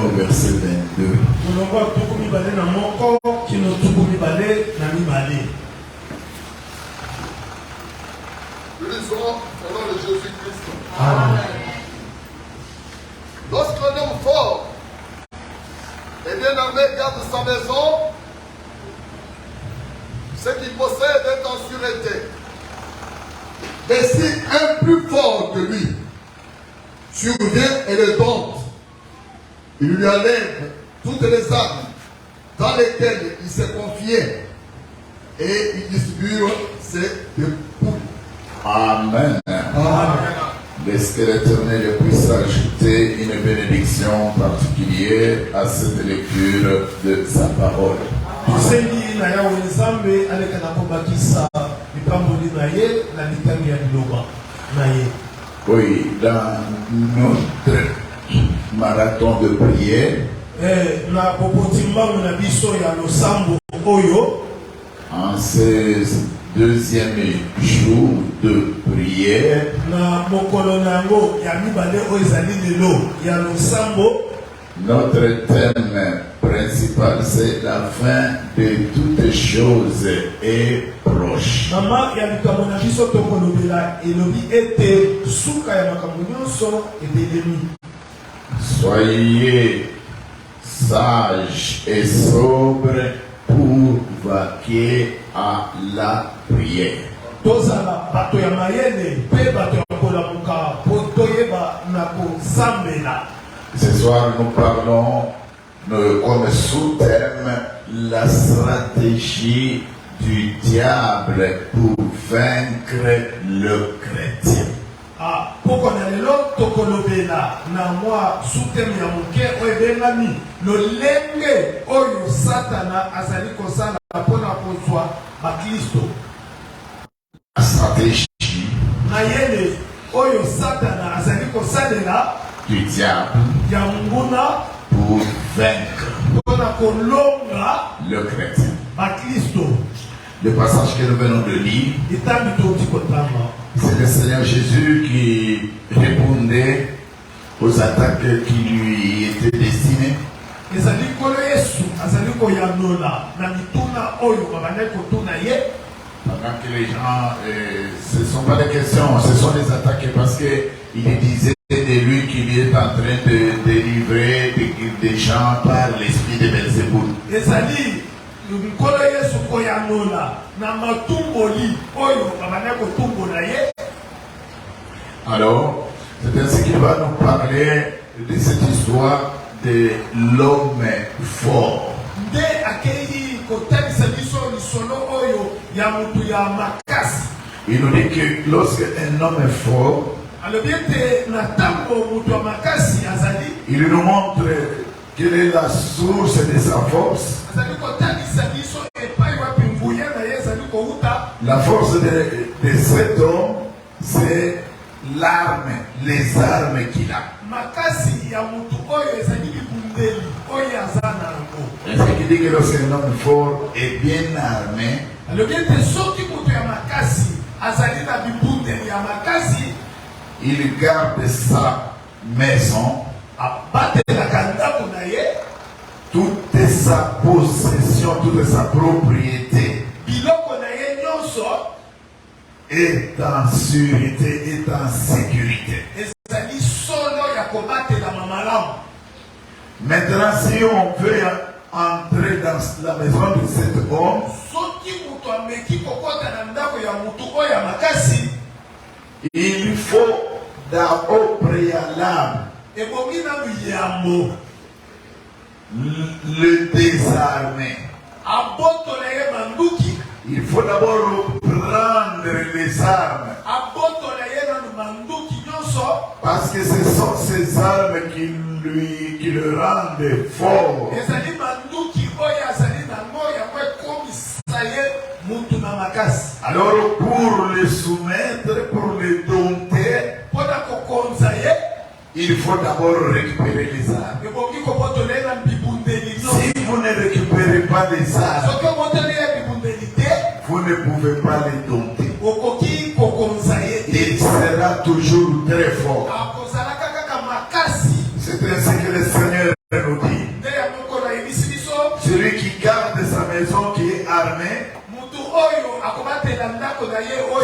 au verset 22. Lisons au nom de Jésus-Christ. Amen. Lorsqu'un homme fort et bien armé garde sa maison, ce qu'il possède est en sûreté. Et si un plus fort que lui survient et le tente, il lui enlève toutes les armes dans lesquelles il s'est confié et il distribue ses dépouilles. Amen. Amen. Est-ce que l'Éternel puisse ajouter une bénédiction particulière à cette lecture de sa parole? Oui, dans notre marathon de prière, en ce deuxième jour de prière, notre thème principal, c'est la fin de toutes choses est proche. Soyez sages et sobres pour vaquer à la prière. Ce soir, nous parlons comme sous-thème la stratégie du diable pour vaincre le chrétien. La stratégie du diable pour vaincre le chrétien. Le passage que nous venons de lire, c'est le Seigneur Jésus qui répondait aux attaques qui lui étaient destinées. Pendant que les gens, ce ne sont pas des questions, ce sont des attaques parce qu'il disait de lui qu'il est en train de délivrer des gens par l'esprit de Belzéboul. Alors, c'est ainsi qu'il va nous parler de cette histoire de l'homme fort. Il nous dit que lorsque un homme est fort, il nous montre quelle est la source de sa force. La force de cet homme, c'est l'arme, les armes qu'il a. Est-ce qu'il dit que lorsqu'un homme fort est bien armé, il garde sa maison, toute sa possession, toute sa propriété est en sûreté, est en sécurité. Maintenant, si on veut entrer dans la maison de cet homme, il faut d'abord préalable le désarmer. Il faut d'abord prendre les armes. Parce que ce sont ces armes qui le rendent fort. Alors pour le soumettre, pour le dompter, il faut d'abord récupérer les armes. Si vous ne récupérez pas les armes, vous ne pouvez pas les dompter. Il sera toujours très fort. C'est ainsi que le Seigneur nous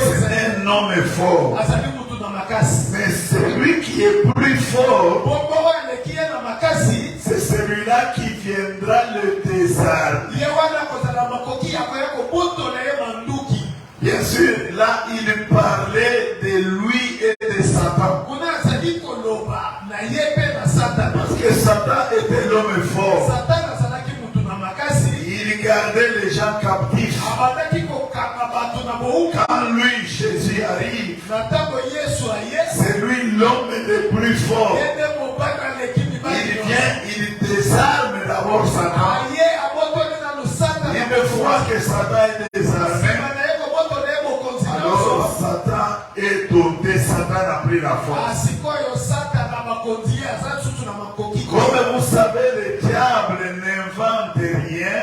c'est un homme fort. Mais celui qui est plus fort, c'est celui-là qui viendra le désarmer. Bien sûr, là, il parlait de lui et de Satan. Parce que Satan était l'homme fort. Il gardait les gens captifs. Quand lui, Jésus, arrive, c'est lui l'homme le plus fort. Il vient, il désarme d'abord Satan. Une fois que Satan est désarmé, alors Satan est tombé, Satan a pris la force. Comme vous savez, le diable n'invente rien.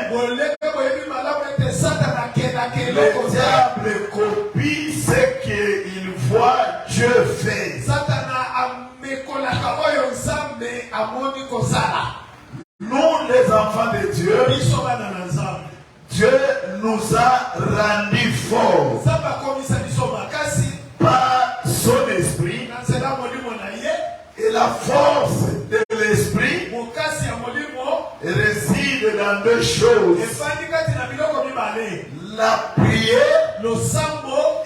Le diable copie ce qu'il voit Dieu faire. Nous, les enfants de Dieu, Dieu nous a rendus forts par son esprit, et la force de l'esprit réside dans deux choses: la prière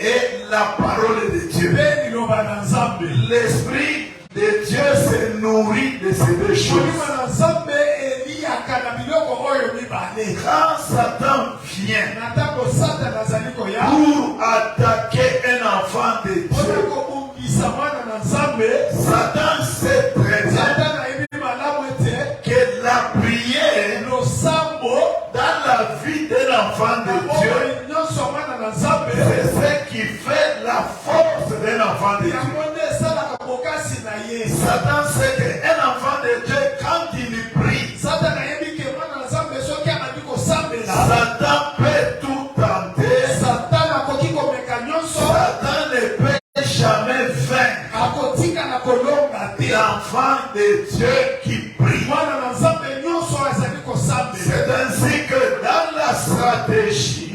et la parole de Dieu. L'esprit de Dieu se nourrit de ces deux choses. Quand Satan vient pour attaquer un enfant de Dieu, Satan sait très bien que la prière dans la vie d'un enfant de Dieu, c'est ce qui fait la force d'un enfant de Dieu. Satan sait qu'un enfant de Dieu, quand il prie, Satan peut tout tenter. Satan ne peut jamais vaincre l'enfant de Dieu qui prie. C'est ainsi que dans la stratégie,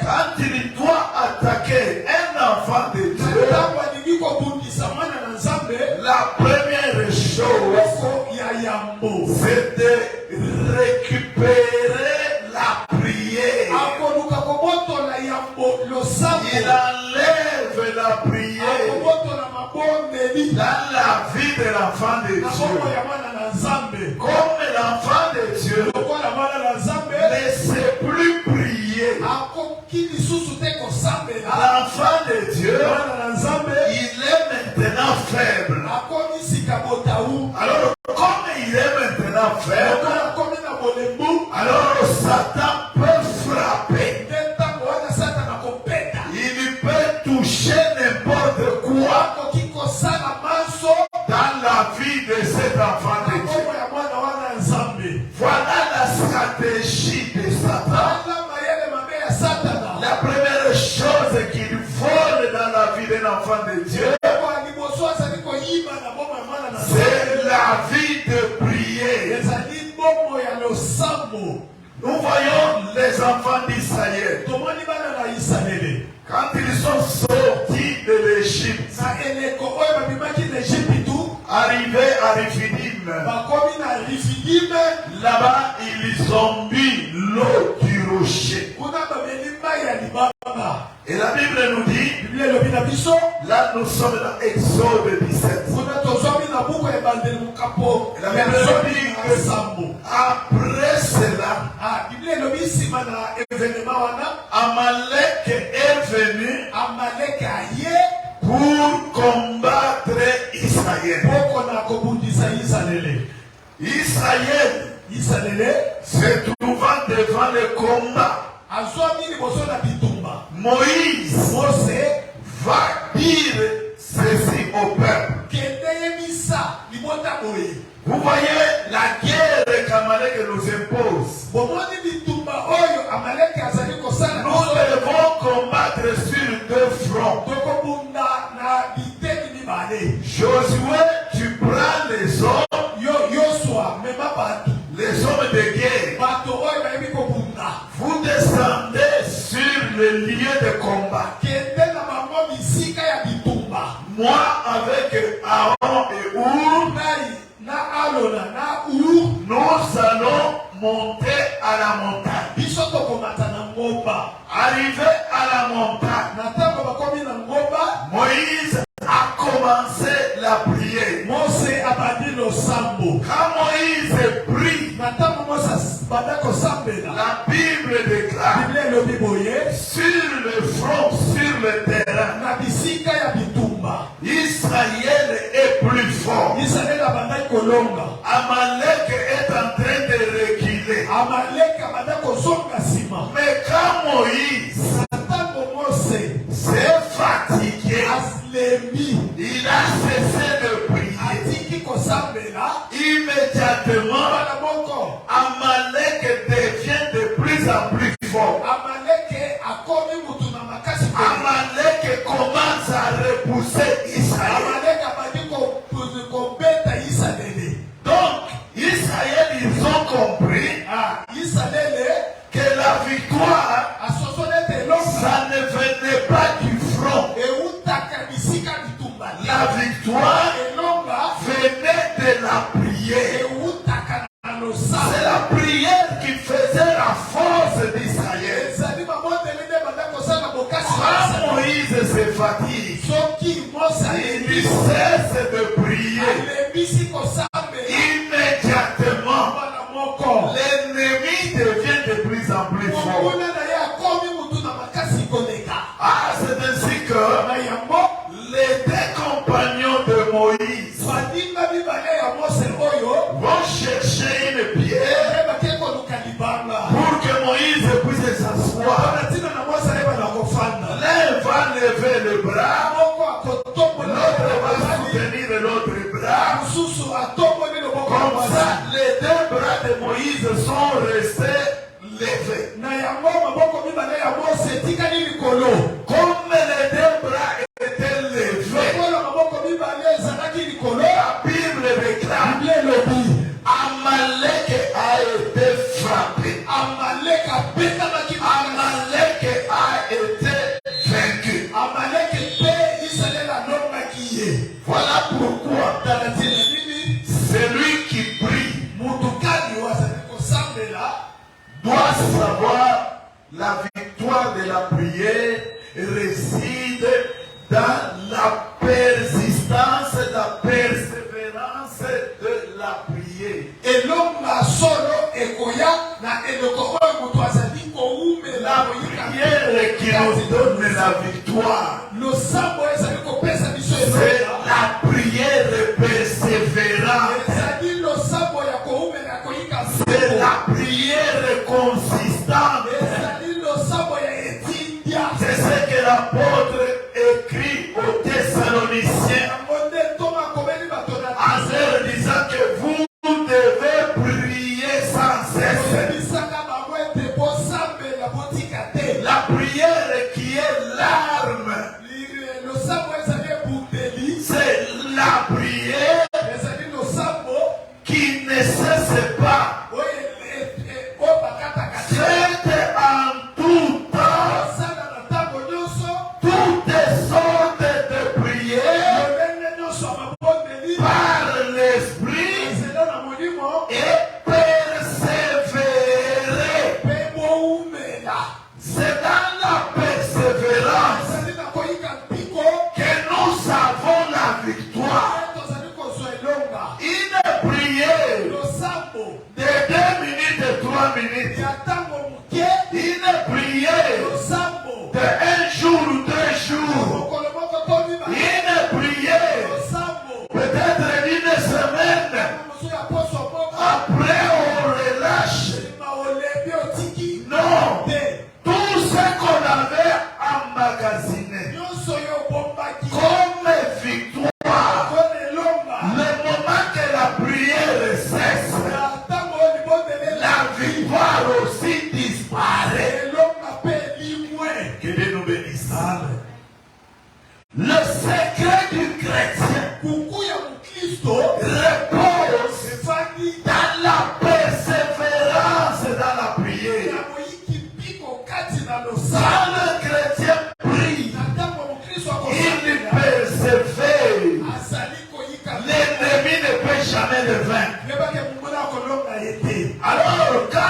quand il doit attaquer un enfant de Dieu, la première chose, c'est de récupérer la prière. Il enlève la prière dans la vie de l'enfant de Dieu. Comme l'enfant de Dieu ne sait plus prier, l'enfant de Dieu, il est maintenant faible. Alors, comme il est maintenant faible, alors Satan peut frapper. Il peut toucher n'importe quoi dans la vie de cet enfant de Dieu. Voilà la stratégie de Satan. La première chose qu'il vole dans la vie d'un enfant de Dieu, c'est la vie de prière. Nous voyons les enfants d'Israël. Quand ils sont sortis de l'Égypte, arrivés à Riphidim, là-bas ils ont mis l'eau du rocher. Et la Bible nous dit, là nous sommes dans Exode 17. Et la Bible nous dit que après cela, Amalek est venu pour combattre Israël. Israël se trouvant devant le combat, Moïse va dire ceci au peuple. Vous voyez la guerre qu'Amalek nous impose. Nous devons combattre sur deux fronts. Josué, tu prends les hommes, les hommes de guerre. Vous descendez sur monter à la montagne. Arrivé à la montagne, Moïse a commencé la prière. Quand Moïse prie, la Bible déclare sur le front, sur le terrain, Israël est plus fort. Amalek est en train de reculer. Mais quand Moïse s'est fatigué, il a cessé de prier. Immédiatement, Amalek devient de plus en plus fort. Amalek commence à repousser Israël. Donc, Israël, ils ont compris que la victoire, ça ne venait pas du front. La victoire venait de la prière. C'est la prière qui faisait la force d'Israël. Quand Moïse se fatigue, il cesse de prier. Immédiatement, l'ennemi devient de plus en plus fort. Ah, c'est ainsi que les deux compagnons de Moïse vont chercher une pierre pour que Moïse puisse s'asseoir. L'un va lever le bras, l'autre va soutenir l'autre bras. Comme ça, les deux bras de Moïse sont restés levés. Comme les deux bras étaient levés, la Bible déclare Amalek a été frappé. Amalek a été vaincu. Voilà pourquoi celui qui prie doit savoir la victoire de la prière réside dans la persistance, la persévérance de la prière. La prière qui nous donne la victoire, c'est la prière persévérante. C'est la prière consistante. C'est ce que l'apôtre écrit aux Thessaloniciens en leur disant que vous devez prier sans cesse. La prière qui est l'arme, c'est la prière qui ne cesse pas. Faites en tout temps toutes sortes de prières par l'esprit et persévérer. C'est dans la persévérance que nous avons la victoire. Une prière de 2 minutes, 3 minutes. Une prière de 1 jour ou 2 jours. Une prière peut-être une semaine. Après on relâche. Non. Tout ce qu'on avait emmagasiné comme victoire, le moment que la prière cesse, la victoire aussi disparaît. Que Dieu nous bénisse. Le secret du chrétien repose dans la persévérance dans la prière. Quand le chrétien prie, il persévère. L'ennemi ne peut jamais le vaincre. Alors, quand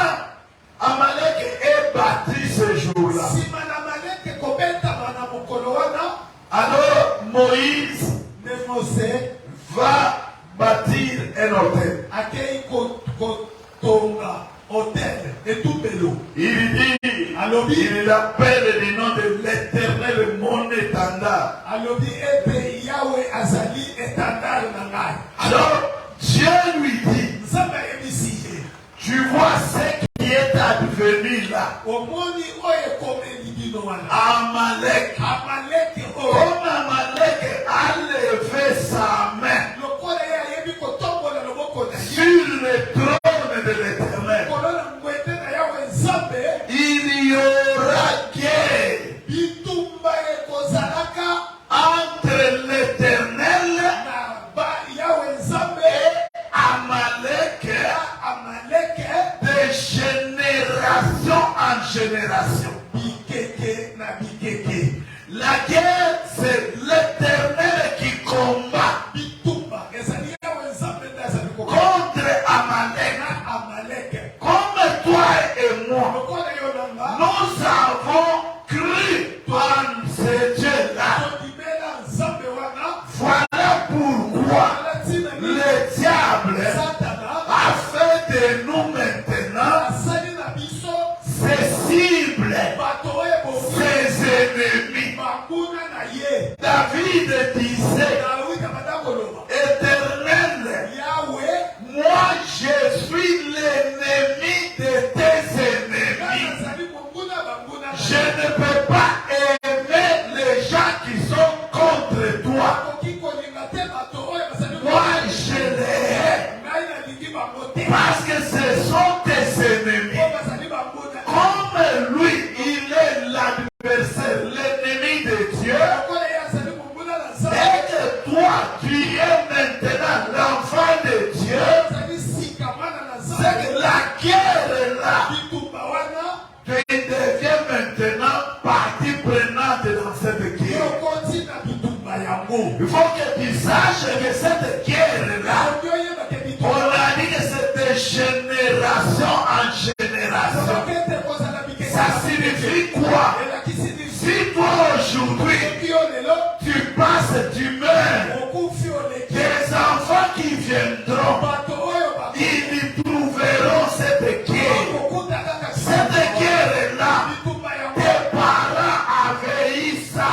va bâtir un hôtel. Il dit, il appelle le nom de l'Éternel mon étendard. Alors, Dieu lui dit, tu vois ce qui est advenu là. Amalek. Comme Amalek a levé sa main sur le trône de l'Éternel, il y aura guerre entre l'Éternel et Amalek de génération en génération. La guerre, c'est l'Éternel qui combat contre Amalek. Comme toi et moi, nous avons cru en ce Dieu-là. Voilà pourquoi le diable a fait de nous maintenant ses cibles, ses ennemis. David disait, Éternel, moi je suis l'ennemi de tes ennemis. Je ne peux pas aimer les gens qui sont contre toi. Moi je les hais parce que ce sont tes ennemis. Comme lui, il est l'adversaire, l'ennemi de Dieu. Et que toi, tu es maintenant l'enfant de Dieu. C'est que la guerre là, tu deviens maintenant partie prenante dans cette guerre. Il faut que tu saches que cette guerre là, on a dit que c'est de génération en génération. Ça signifie quoi? Si toi aujourd'hui, tu passes, tu meurs, tes enfants qui viendront, ils trouveront cette guerre. Cette guerre-là, tes parents avaient eu ça.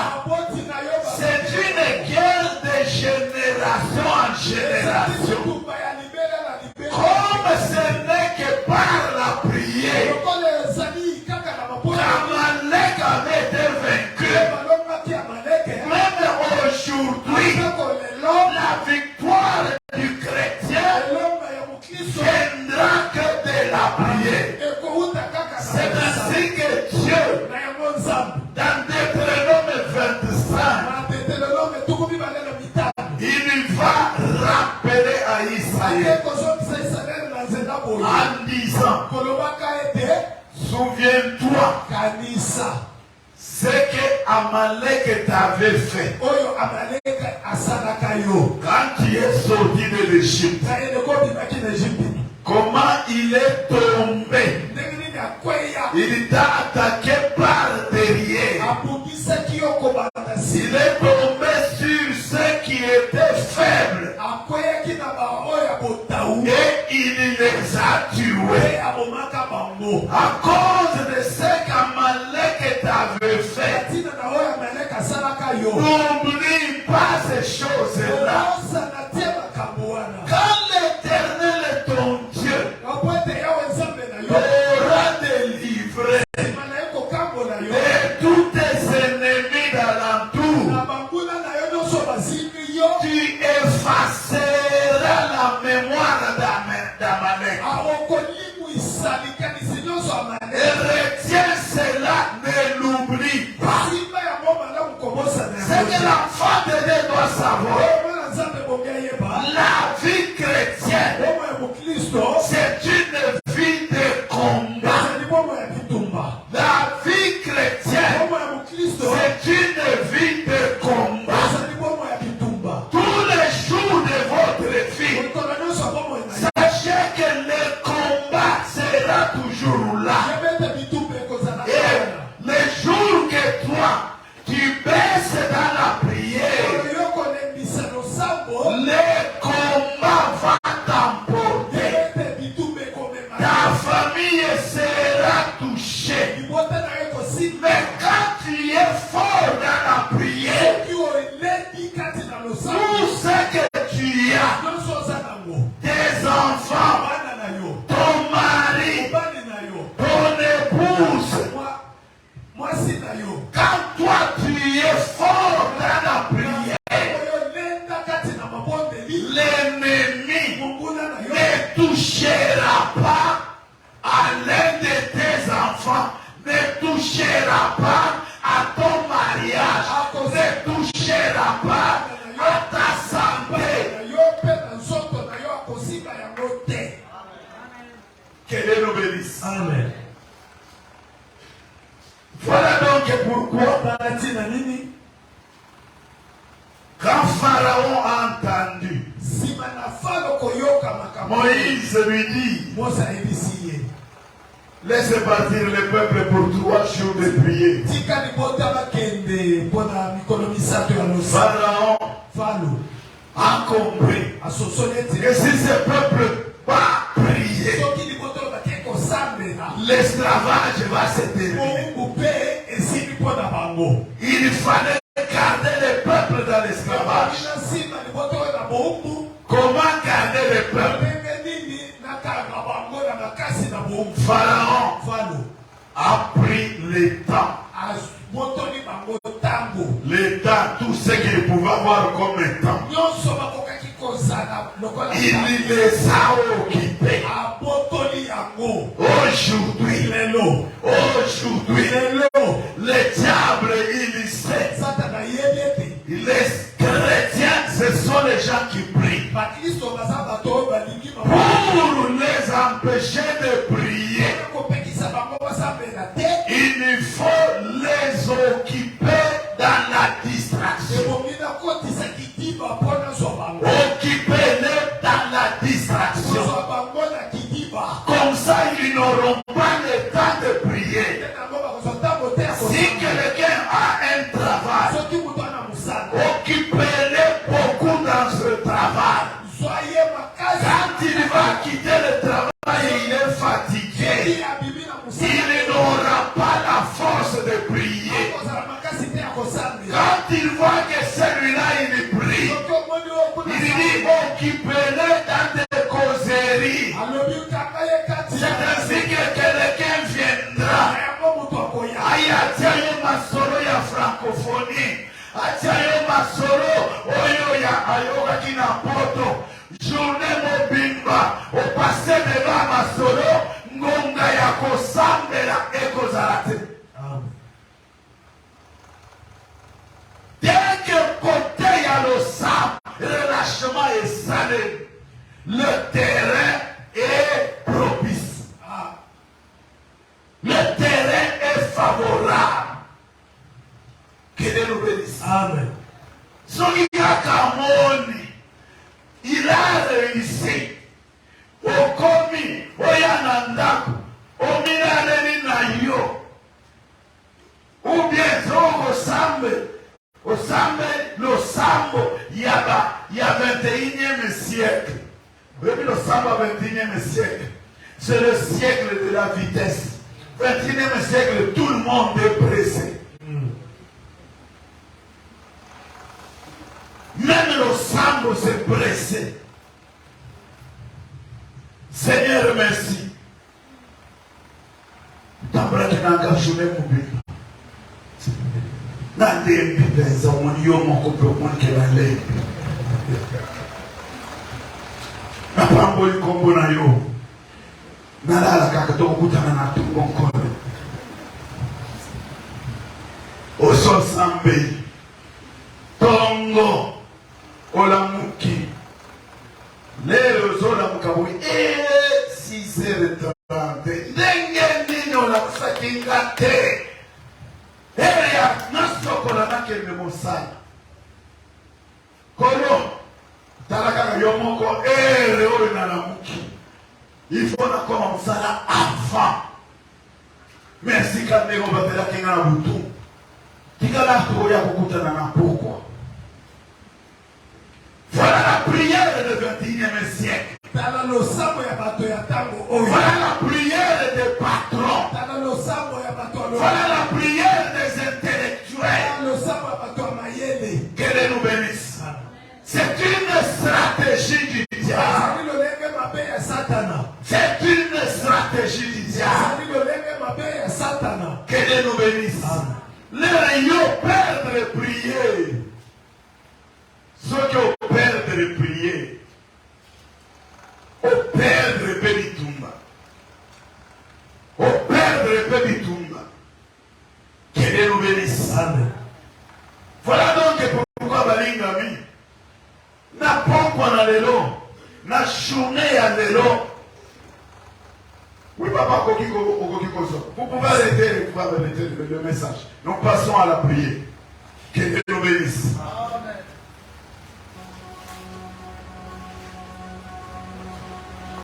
C'est une guerre de génération en génération. Comme ce n'est que par la prière, Amalek avait été vaincu. Même aujourd'hui, la victoire du chrétien viendra que de la prière. C'est ainsi que Dieu, dans Deutéronome 25, il va rappeler à Israël en disant, souviens-toi ce que Amalek t'avait fait quand tu es sorti de l'Égypte. Comment il est tombé. Il t'a attaqué par derrière. Il est tombé sur ceux qui étaient faibles. Et il les a tués. À cause de ce qu'Amalek t'avait fait. N'oublie pas ces choses-là. Quand l'Éternel est ton Dieu, t'aura délivré de tous tes ennemis d'alentour. Tu effaceras la mémoire d'Amalek. Et retiens cela, ne l'oublie pas. C'est que l'enfant de Dieu doit savoir. La vie chrétienne, c'est une vie de combat. La vie chrétienne, c'est une vie de combat. Tous les jours de votre vie, sachez que le combat sera toujours là. Et les jours que toi, tu baisses dans la prière, Que Dieu nous bénisse. Amen. Voilà donc pourquoi quand Pharaon a entendu, Moïse lui dit, laissez partir le peuple pour 3 jours de prier. Pharaon a compris que si ce peuple va prier, l'esclavage va se terminer. Il fallait garder le peuple dans l'esclavage. Comment garder le peuple? Pharaon a pris le temps. Le temps, tout ce qu'il pouvait avoir comme temps. Il les a occupés. Aujourd'hui, le diable, il sait. Les chrétiens, ce sont les gens qui prient. Pour les empêcher de prier, il faut les occuper dans la distraction. Occupez-les dans la distraction. Comme ça, ils n'auront pas le temps de prier. Si quelqu'un a un travail, occupez-les beaucoup dans ce travail. Quand il va quitter le travail, il est fatigué. Il n'aura pas la force de prier. Quand il voit que celui-là, il prie, il dit occupez-le dans des causeries. C'est ainsi que quelqu'un viendra. Atiayo masoro ya francophonie. Atiayo masoro oyo ya ayoga kina poto. Journée mobimba. Au passé de la masoro. Ngonga ya kosambela ekozarate. Dès que côté y a le sable, relâchement est salé. Le terrain est propice. Le terrain est favorable. Que Dieu nous bénisse. Amen. Il a réussi. Au commis, au yanandaku, au minareni na yo. Ou bien, au sambe, le sambo, il y a 21e siècle. Depuis le sambo 21e siècle, c'est le siècle de la vitesse. 21e siècle, tout le monde est pressé. Même le sambo s'est pressé. Seigneur, merci. Tambrate nanga journée mobile. Nande mbibeza woni yo moko pe woni ke la le. Na pambo ikombo na yo. Nalala kaka to kutana na tumbo nkole. Oso sambe. Tongo olamuki. Lero zola mukabui 6h30 ndenge nino la kusakinga te eya nasokola nakende mosala kolo talaka yomoko oyo nalamuki il faut nakoma mosala avant merci kandeko batelaki nga na butu tikala toya kokutana na pourquoi. Voilà la prière du 21e siècle. Voilà la prière des patrons. Voilà la prière des intellectuels. Que Dieu nous bénisse. C'est une stratégie du diable. C'est une stratégie du diable. Que Dieu nous bénisse. Les rayons perdent de prier. Ceux qui ont peur de prier, au père de Péditumba, au père de Péditumba, que Dieu nous bénisse. Amen. Voilà donc pourquoi Balingami n'a pas qu'on a l'élo, n'a chouné à l'élo, Vous pouvez arrêter le message. Nous passons à la prière. Que Dieu nous bénisse.